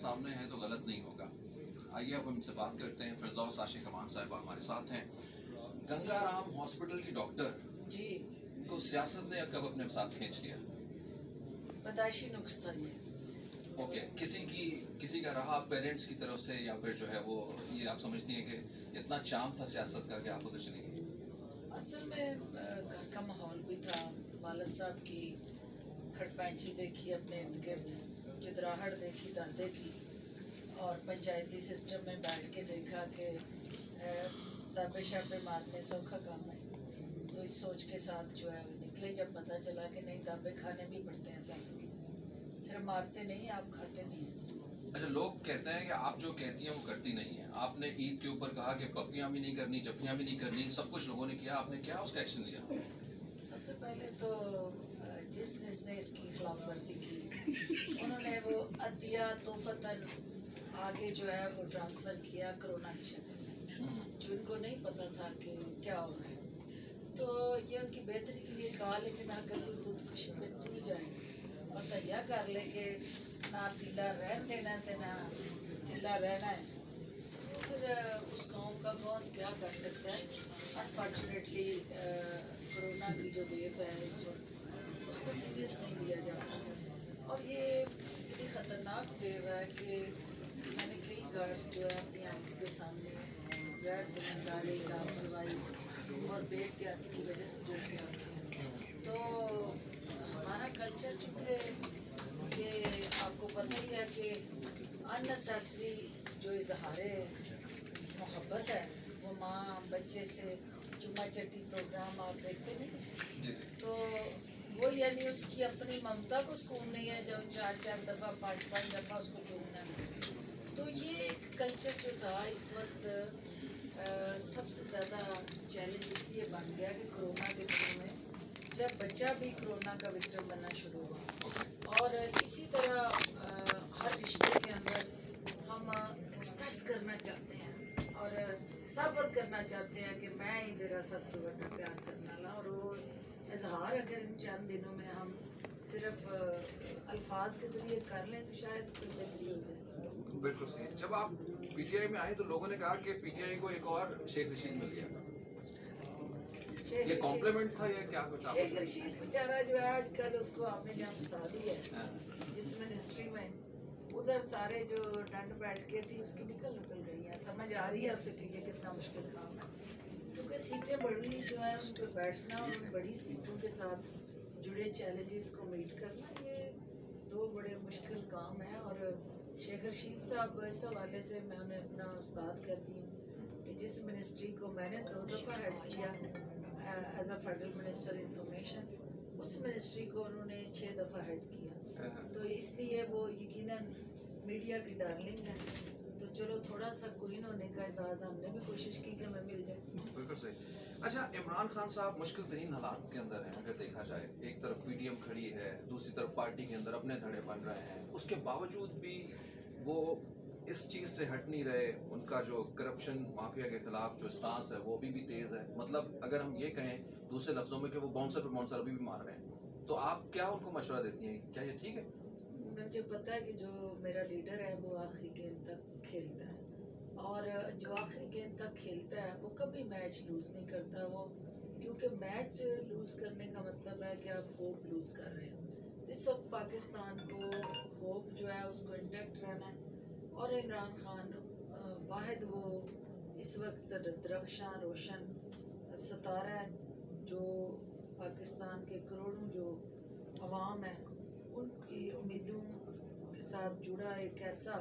सामने है तो गलत नहीं होगा। आइए अब हम इनसे बात करते हैं। फिरदौस आशिक अमान साहिबा हमारे साथ हैं। गंगाराम हॉस्पिटल की डॉक्टर जी को सियासत ने कब अपने साथ खींच लिया? पैदाइशी नुक्स था ये। ओके, किसी का रहा पेरेंट्स की तरफ से, या फिर जो है वो ये आप समझती हैं कि इतना चाम था सियासत का कि आप उधर चली गई? असल में घर का माहौल भी था। वालिद साहब की खटपैंची देखी, अपने इर्द गिर्द जुदराहट देखी दादे की, और पंचायती सिस्टम में बैठ के देखा कि दाबे शाबे मारने सौखा काम है। तो इस सोच के साथ जो है वो निकले। जब पता चला कि नहीं, दाबे खाने भी पड़ते हैं सियासत में, सिर्फ मारते नहीं, आप खाते नहीं हैं। अच्छा, लोग कहते हैं कि आप जो कहती हैं वो करती नहीं है। आपने ईद के ऊपर कहा कि पप्पियां भी नहीं करनी, जफ्फियां भी नहीं करनी, सब कुछ लोगों ने किया, आपने क्या उसका एक्शन लिया? सबसे पहले तो जिसने इसकी खिलाफ वर्जी की उन्होंने वो अतिया तोहफतन आगे जो है वो ट्रांसफ़र किया कोरोना की शक्ल में, जो इनको नहीं पता था कि क्या हो रहा है। तो ये उनकी बेहतरी के लिए कहा, लेकिन अगर कोई खुदकुशी में तुल जाए और तैया कर ले कि ना तीला रहन देना थे ना तीला रहना है, तो फिर उस गाँव का कौन क्या कर सकता है। अनफॉर्चुनेटली कोरोना की जो वेव है इस वक्त, उसको सीरियस नहीं लिया जा रहा, और ये इतनी ख़तरनाक वेव है कि मैंने कई बार जो है अपनी आंखों के सामने गैर जिम्मेदारी, लापरवाही और बेहतियाती की वजह से जोखिम रखे हैं। तो हमारा कल्चर चूँकि ये आपको पता ही है कि अननेसेसरी जो इजहार मोहब्बत है वो माँ बच्चे से चुम्मा चट्टी प्रोग्राम आप देखते नहीं, तो वो यानी उसकी अपनी ममता को सुकून नहीं है जब 4-4 दफ़ा 5-5 दफ़ा उसको चूमना है। तो ये एक कल्चर जो था इस वक्त सबसे ज़्यादा चैलेंज इसलिए बन गया कि कोरोना के दिनों में जब बच्चा भी कोरोना का विक्टिम बनना शुरू हुआ, और इसी तरह हर रिश्ते के अंदर हम एक्सप्रेस करना चाहते हैं और साबित करना चाहते हैं कि मैं ही तेरा सब तो बड़ा प्यार करने वाला, और वो इजहार अगर इन चंद दिनों में हम सिर्फ अल्फाज के ज़रिए कर लें तो शायद कोई बेहतरी हो जाए। बिल्कुल सही। जब आप पीटीआई में आई तो लोगों ने कहा कि पीटीआई को एक और शेख रशीद मिल गया। ये कॉम्प्लीमेंट था या क्या कुछ? शेख रशीद बेचारा जो है आजकल उसको आपने जहाँ फंसा दिया है जिस मिनिस्ट्री में, उधर सारे जो डंड बैठ के थी उसकी निकल गई है। समझ आ रही है उसे कि ये कितना मुश्किल काम है, क्योंकि सीटें बड़ी जो है उन पर बैठना और उन बड़ी सीटों के साथ जुड़े चैलेंजेस को मीट करना, ये दो बड़े मुश्किल काम है। और शेख रशीद साहब इस हवाले से मैं उन्हें अपना उस्ताद कहती हूँ कि जिस मिनिस्ट्री को मैंने 2 दफ़ा हेड किया as a federal minister information, उस मिनिस्ट्री को उन्होंने 6 दफ़ा हेड किया। तो इसलिए वो यकीनन मीडिया की डार्लिंग है। तो चलो थोड़ा सा क्वीन होने का एजाज़ हमने भी कोशिश की कि हमें मिल जाए। बिल्कुल सही। अच्छा, इमरान खान साहब मुश्किल तरीन हालात के अंदर हैं अगर देखा जाए। एक तरफ पीडीएम खड़ी है, दूसरी तरफ पार्टी के अंदर अपने धड़े बन रहे हैं, उसके बावजूद भी वो इस चीज़ से हट नहीं रहे। उनका जो करप्शन माफिया के खिलाफ जो स्टांस है वो भी तेज़ है। मतलब अगर हम ये कहें दूसरे लफ्ज़ों में कि वो बाउंसर पे बाउंसर अभी भी मार रहे हैं, तो आप क्या उनको मशवरा देती हैं? क्या ये ठीक है? मुझे पता है कि जो मेरा लीडर है वो आखिरी गेंद तक खेलता है, और जो आखिरी गेंद तक खेलता है वो कभी मैच लूज़ नहीं करता। वो क्योंकि मैच लूज़ करने का मतलब है कि आप होप लूज़ कर रहे हो। इस वक्त पाकिस्तान को होप जो है उसको इंटैक्ट रहना है, और इमरान खान वाहिद वो इस वक्त दरख्शां रोशन सितारा है जो पाकिस्तान के करोड़ों जो अवाम है उनकी उम्मीदों के साथ जुड़ा एक ऐसा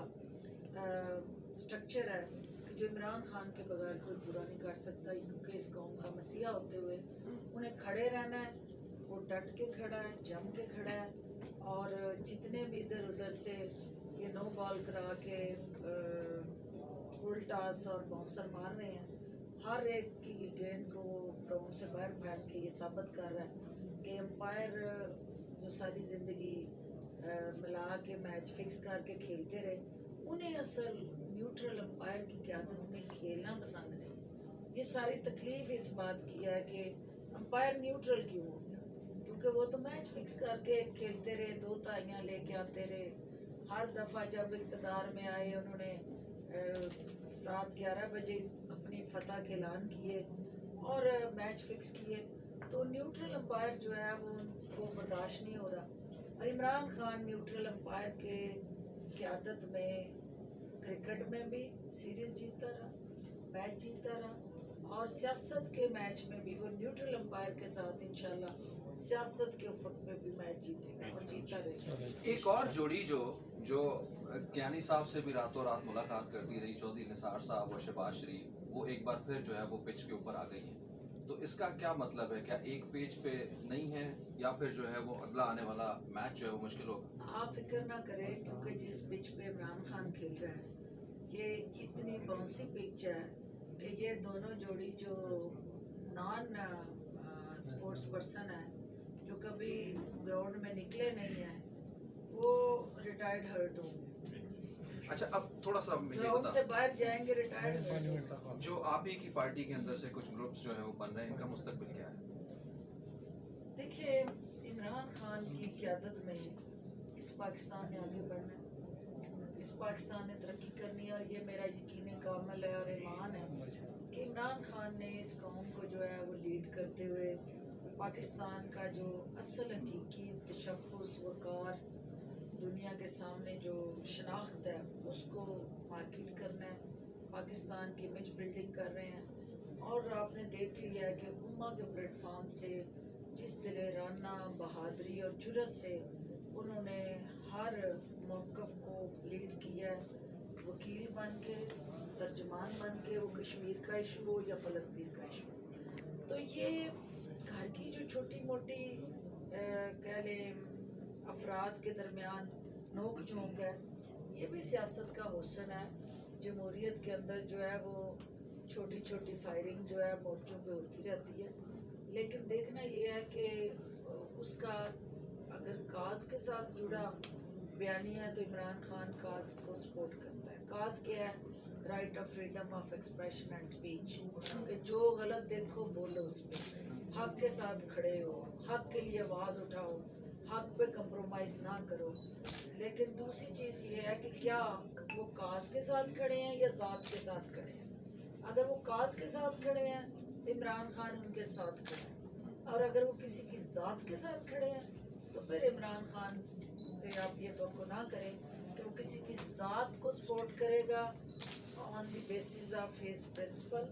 स्ट्रक्चर है कि जो इमरान खान के बगैर कोई पूरा नहीं कर सकता, क्योंकि इस कौम का मसीहा होते हुए उन्हें खड़े रहना है। वो डट के खड़ा है, जम के खड़ा है, और जितने भी इधर उधर से ये नो बॉल करा के फुल टॉस और बाउंसर मार रहे हैं, हर एक की गेंद को ग्राउंड से बाहर फेंक के ये साबित कर रहा है कि एम्पायर जो सारी ज़िंदगी मिला के मैच फिक्स करके खेलते रहे, उन्हें असल न्यूट्रल एम्पायर की क़यादत में खेलना पसंद नहीं। ये सारी तकलीफ़ इस बात की है कि एम्पायर न्यूट्रल क्यों हो गया, क्योंकि वो तो मैच फिक्स करके खेलते रहे, 2 ताइयाँ लेके आते रहे, हर दफ़ा जब इक़्तिदार में आए उन्होंने रात 11 बजे अपनी फतह के ऐलान किए और मैच फिक्स किए, तो न्यूट्रल अंपायर जो है वो उनको बर्दाश्त नहीं हो रहा। और इमरान खान न्यूट्रल अंपायर के क़यादत में क्रिकेट में भी सीरीज़ जीतता रहा, मैच जीतता रहा, और सियासत के मैच में भी वो न्यूट्रल अंपायर के साथ इंशाल्लाह सियासत के उफक में भी मैच जीतेगा और जीतता रहेगा। एक और जोड़ी जो जो ज्ञानी साहब से भी रातों रात मुलाकात करती रही, चौधरी निसार साहब और शहबाज शरीफ, वो एक बार फिर जो है वो पिच के ऊपर आ गई हैं। तो इसका क्या मतलब है? क्या एक पेज पे नहीं है, या फिर जो है वो अगला आने वाला मैच जो है वो मुश्किल होगा? आप फिक्र ना करें, क्योंकि जिस पिच पे इमरान खान खेल रहा है ये इतनी बाउंसी पिच है कि ये दोनों जोड़ी जो नॉन स्पोर्ट्स पर्सन है, जो कभी ग्राउंड में निकले नहीं है, वो रिटायर्ड हर्ट होंगे। अच्छा, अब थोड़ा सा ये ग्राउंड से बता, बाहर जाएंगे रिटायर्ड। जो आप ही की पार्टी के अंदर से कुछ ग्रुप्स जो है वो बन रहे हैं, इनका मुस्तकबिल क्या है? देखिए, इमरान खान की क़यादत में इस पाकिस्तान ने आगे बढ़ना है, इस पाकिस्तान ने तरक्की करनी है, और ये मेरा यकीन कामल है और ईमान है कि इमरान खान ने इस कौम को जो है वो लीड करते हुए पाकिस्तान का जो असल हकीकी तशख़्ख़ुस वक़ार दुनिया के सामने जो शनाख्त है उसको मार्केट करना है। पाकिस्तान की इमेज बिल्डिंग कर रहे हैं, और आपने देख लिया है कि उम्मा के प्लेटफार्म से जिस दिलेराना बहादुरी और जुर्रत से उन्होंने हर मौक़िफ़ को लीड किया है, वकील बन के, तर्जमान बन के, वो कश्मीर का इशू हो या फ़लस्तीन का इशू। तो ये घर की जो छोटी मोटी कह लें अफराद के दरमियान नोक झोंक है, ये भी सियासत का हुस्न है। जमहूरियत के अंदर जो है वो छोटी छोटी फायरिंग जो है मोर्चों पे होती रहती है, लेकिन देखना ये है कि उसका अगर काज के साथ जुड़ा बयानी है तो इमरान खान काज को सपोर्ट करता है। काज क्या है? Right of freedom of expression and speech, कि जो गलत देखो बोलो उस पर, हक के साथ खड़े हो, हक के लिए आवाज़ उठाओ, हक पे कंप्रोमाइज़ ना करो। लेकिन दूसरी चीज़ ये है कि क्या वो काज के साथ खड़े हैं या ज़ात के साथ खड़े हैं। अगर वो काज के साथ खड़े हैं तो इमरान खान उनके साथ खड़े हैं, और अगर वो किसी की ज़ात के साथ खड़े हैं तो फिर इमरान खान से आप ये तवक्को ना करें कि वो किसी की ज़ात को सपोर्ट करेगा on the basis of his principle,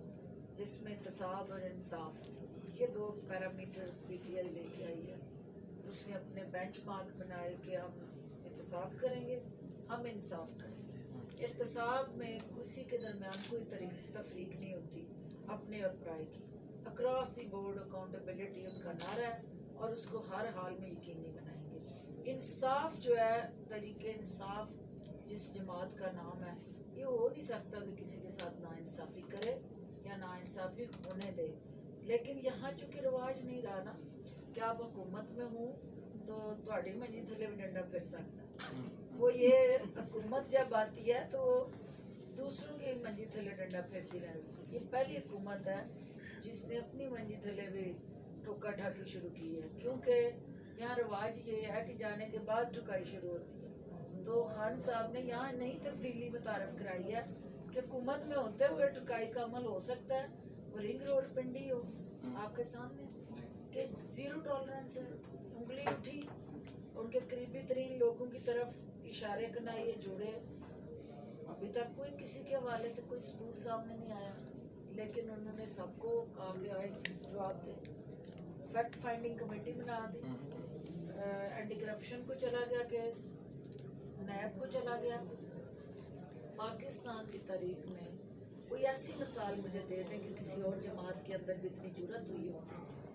जिसमें इंतसाब और इंसाफ, ये दो पैरामीटर्स पीटीआई लेके आई है। उसने अपने बेंचमार्क बनाए कि हम इंतसाब करेंगे, हम इंसाफ करेंगे। इंतसाब में किसी के दरमियान कोई तफरीक नहीं होती अपने और पराए की। अक्रॉस दी बोर्ड अकाउंटेबिलिटी उनका नारा है, और उसको हर हाल में यकीनी बनाएंगे। इंसाफ जो है, तरीके इंसाफ जिस जमात का नाम है, ये हो नहीं सकता कि किसी के साथ नाइंसाफ़ी करे या नाइंसाफ़ी होने दे। लेकिन यहाँ चूँकि रिवाज नहीं रहा ना कि आप हुकूमत में हूँ तो थोड़ी मंजी थले भी डंडा फिर सकता, वो ये हुकूमत जब आती है तो दूसरों की मंजी थले डंडा फिरती रहती। ये पहली हुकूमत है जिसने अपनी मंजी थले भी ठोका ठाकी शुरू की है, क्योंकि यहाँ रिवाज ये है कि जाने के बाद ठुकाई शुरू होती है। तो खान साहब ने यहाँ नई तब्दीली मुतारफ़ कराई है कि हुकूमत में होते हुए ठुकाई का अमल हो सकता है, वो रिंग रोड पिंडी हो आपके सामने, कि ज़ीरो टॉलरेंस है। उंगली उठी, उनके करीबी तरीन लोगों की तरफ इशारे करना, ये जुड़े। अभी तक कोई किसी के हवाले से कोई सबूत सामने नहीं आया, लेकिन उन्होंने सबको कहा कि आए जवाब दे। फैक्ट फाइंडिंग कमेटी बना दी, एंटी करप्शन को चला गया केस, नैब को चला गया। पाकिस्तान की तारीख में कोई ऐसी मिसाल मुझे दे दें कि किसी और जमात के अंदर भी इतनी जुर्रत हुई हो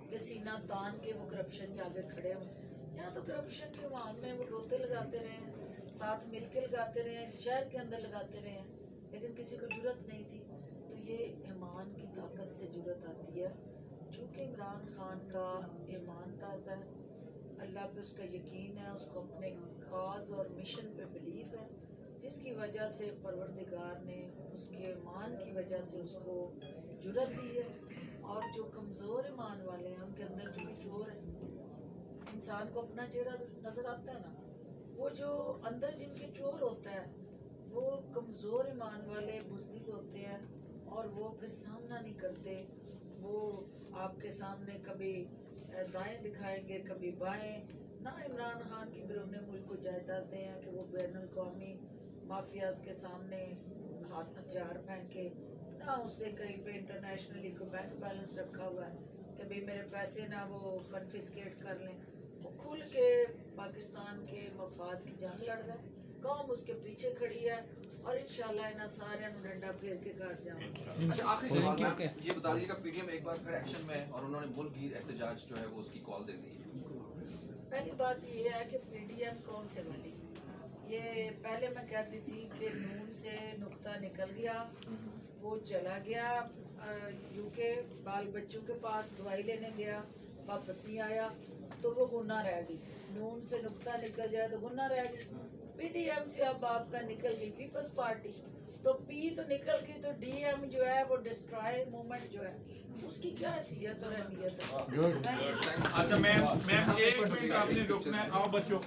कि सीना तान के वो करप्शन के आगे खड़े हों। यहाँ तो करप्शन के मामले में वो रोते लगाते रहे हैं, साथ मिल के लगाते रहे हैं, इस शहर के अंदर लगाते रहे हैं, लेकिन किसी को जुर्रत नहीं थी। तो ये ईमान की ताकत से जुर्रत आती है। चूँकि इमरान खान का ईमान ताज़ा है, अल्लाह पे उसका यकीन है, उसको अपने काज और मिशन पे बिलीव है, जिसकी वजह से परवरदिगार ने उसके ईमान की वजह से उसको जुर्रत दी है। और जो कमज़ोर ईमान वाले हैं उनके अंदर जो भी जोर है, इंसान को अपना चेहरा नज़र आता है ना, وہ جو اندر جن کے چور ہوتا ہے وہ کمزور ایمان والے بزدل ہوتے ہیں اور وہ پھر سامنا نہیں کرتے. وہ آپ کے سامنے کبھی دائیں دکھائیں گے کبھی بائیں. نہ عمران خان کی بیرون ملک کو جائیدادیں ہیں کہ وہ بین الاقوامی مافیاز کے سامنے ہاتھ ہتھیار پھینکے. نہ اس نے کہیں پہ انٹرنیشنلی کو بینک بیلنس رکھا ہوا ہے کہ بھئی میرے پیسے نہ وہ کنفسکیٹ کر لیں. وہ کھل کے پاکستان کے مفاد کی جنگ لڑ رہا ہے. قوم اس کے پیچھے کھڑی ہے اور انشاءاللہ انہاں سارے نو ڈنڈا پھیر کے گھر جاؤں. اچھا آخری سوال میں یہ بتا دیجیے گا پی ڈی ایم ایک بار پھر ایکشن میں اور انہوں نے ملک گیر احتجاج جو ہے وہ اس کی کال دے دی ہے. پہلی بات یہ ہے کہ پی ڈی ایم کون سے والی. یہ پہلے میں کہتی تھی کہ نون سے نقطہ نکل گیا وہ چلا گیا یو کے بال بچوں کے پاس دوائی لینے گیا واپس نہیں آیا تو وہ گناہ رہ گئی. نون سے نقطہ نکل جائے تو گناہ رہ گئی. پی ڈی ایم سے اب آپ کا نکل گئی پیپلز پارٹی تو پی تو نکل گئی تو ڈی ایم جو ہے وہ ڈسٹرائے موومنٹ جو ہے اس کی کیا حیثیت اور اہمیت ہے. اچھا میم ایک منٹ آپ نے رکنا ہے. آؤ بچوں